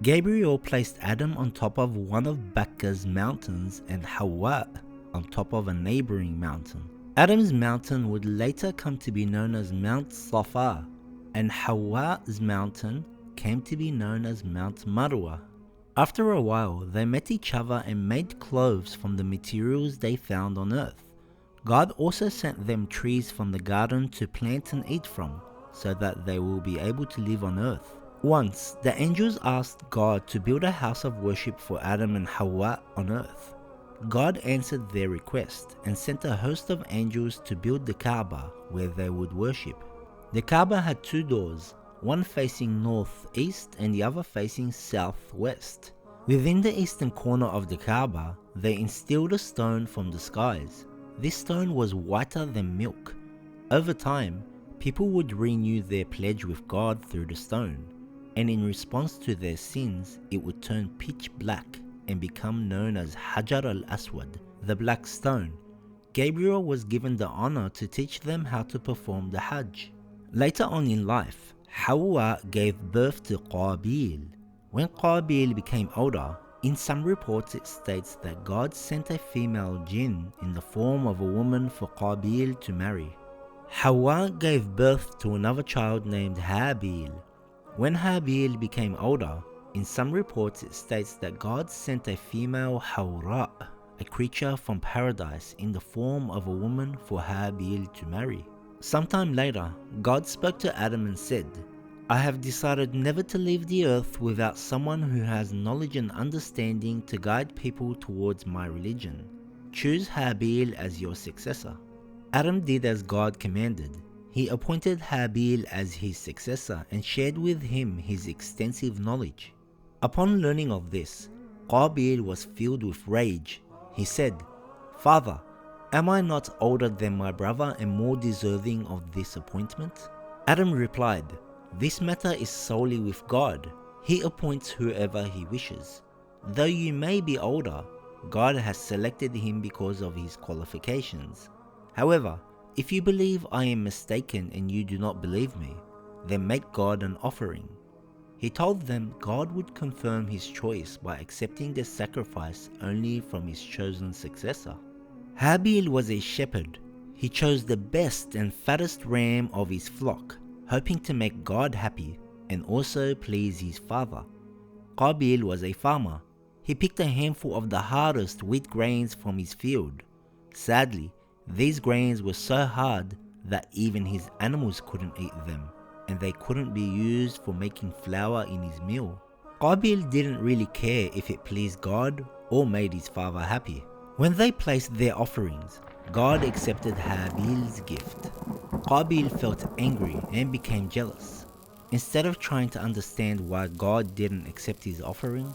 Gabriel placed Adam on top of one of Bakka's mountains and Hawa on top of a neighboring mountain. Adam's mountain would later come to be known as Mount Safa, and Hawa's mountain came to be known as Mount Marwa. After a while, they met each other and made clothes from the materials they found on earth. God also sent them trees from the garden to plant and eat from, so that they will be able to live on earth. Once, the angels asked God to build a house of worship for Adam and Hawa on earth. God answered their request and sent a host of angels to build the Kaaba where they would worship. The Kaaba had two doors, one facing northeast and the other facing southwest. Within the eastern corner of the Kaaba, they instilled a stone from the skies. This stone was whiter than milk. Over time, people would renew their pledge with God through the stone, and in response to their sins, it would turn pitch black and become known as Hajar al-Aswad, the black stone. Gabriel was given the honor to teach them how to perform the Hajj. Later on in life, Hawa gave birth to Qabil. When Qabil became older, in some reports it states that God sent a female jinn in the form of a woman for Qabil to marry. Hawa gave birth to another child named Habil. When Habil became older, in some reports it states that God sent a female Hawra, a creature from paradise in the form of a woman for Habil to marry. Sometime later, God spoke to Adam and said, "I have decided never to leave the earth without someone who has knowledge and understanding to guide people towards my religion. Choose Habil as your successor." Adam did as God commanded. He appointed Habil as his successor and shared with him his extensive knowledge. Upon learning of this, Qabil was filled with rage. He said, "Father, am I not older than my brother and more deserving of this appointment?" Adam replied, "This matter is solely with God. He appoints whoever he wishes. Though you may be older, God has selected him because of his qualifications. However, if you believe I am mistaken and you do not believe me, then make God an offering." He told them God would confirm his choice by accepting the sacrifice only from his chosen successor. Habil was a shepherd. He chose the best and fattest ram of his flock, hoping to make God happy and also please his father. Qabil was a farmer. He picked a handful of the hardest wheat grains from his field. Sadly, these grains were so hard that even his animals couldn't eat them, and they couldn't be used for making flour in his mill. Qabil didn't really care if it pleased God or made his father happy. When they placed their offerings, God accepted Habil's gift. Qabil felt angry and became jealous. Instead of trying to understand why God didn't accept his offering,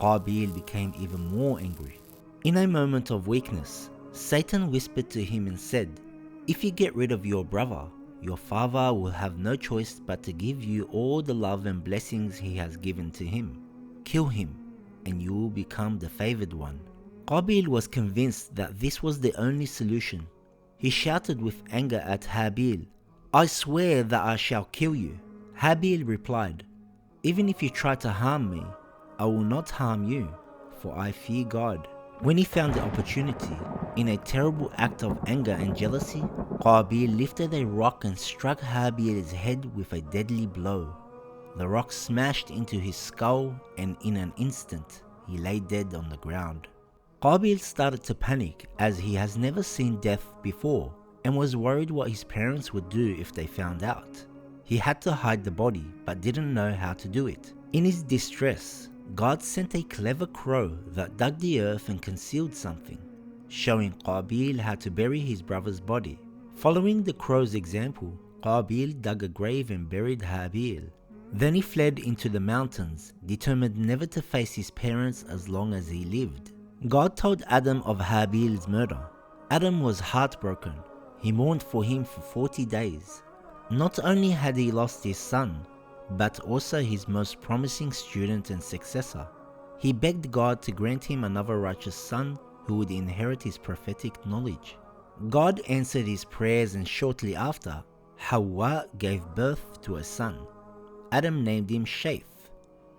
Qabil became even more angry. In a moment of weakness, Satan whispered to him and said, "If you get rid of your brother, your father will have no choice but to give you all the love and blessings he has given to him. Kill him, and you will become the favored one." Qabil was convinced that this was the only solution. He shouted with anger at Habil, "I swear that I shall kill you." Habil replied, "Even if you try to harm me, I will not harm you, for I fear God." When he found the opportunity, in a terrible act of anger and jealousy, Qabil lifted a rock and struck Habil's head with a deadly blow. The rock smashed into his skull, and in an instant, he lay dead on the ground. Qabil started to panic as he has never seen death before and was worried what his parents would do if they found out. He had to hide the body but didn't know how to do it. In his distress, God sent a clever crow that dug the earth and concealed something, showing Qabil how to bury his brother's body. Following the crow's example, Qabil dug a grave and buried Habil. Then he fled into the mountains, determined never to face his parents as long as he lived. God told Adam of Habil's murder. Adam was heartbroken. He mourned for him for 40 days. Not only had he lost his son, but also his most promising student and successor. He begged God to grant him another righteous son who would inherit his prophetic knowledge. God answered his prayers, and shortly after, Hawa gave birth to a son. Adam named him Shaith.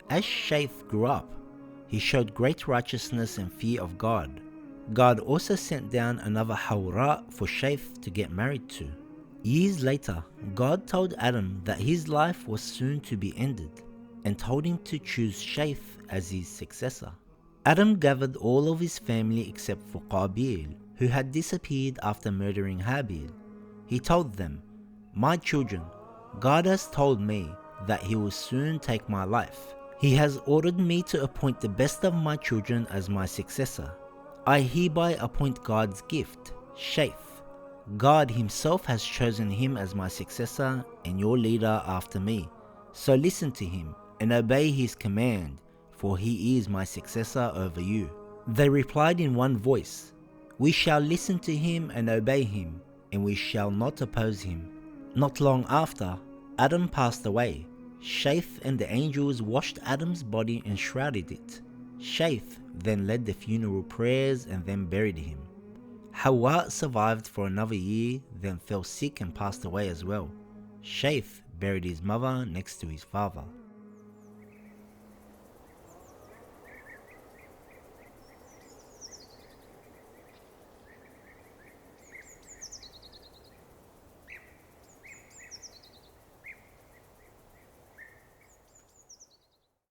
As Shaith grew up, he showed great righteousness and fear of God. God also sent down another Hawra for Shaith to get married to. Years later, God told Adam that his life was soon to be ended and told him to choose Shaith as his successor. Adam gathered all of his family except for Qabil, who had disappeared after murdering Habil. He told them, "My children, God has told me that he will soon take my life. He has ordered me to appoint the best of my children as my successor. I hereby appoint God's gift, Shaith. God himself has chosen him as my successor and your leader after me. So listen to him and obey his command, for he is my successor over you." They replied in one voice, "We shall listen to him and obey him, and we shall not oppose him." Not long after, Adam passed away. Shaith and the angels washed Adam's body and shrouded it. Shaith then led the funeral prayers and then buried him. Hawa survived for another year, then fell sick and passed away as well. Shaith buried his mother next to his father.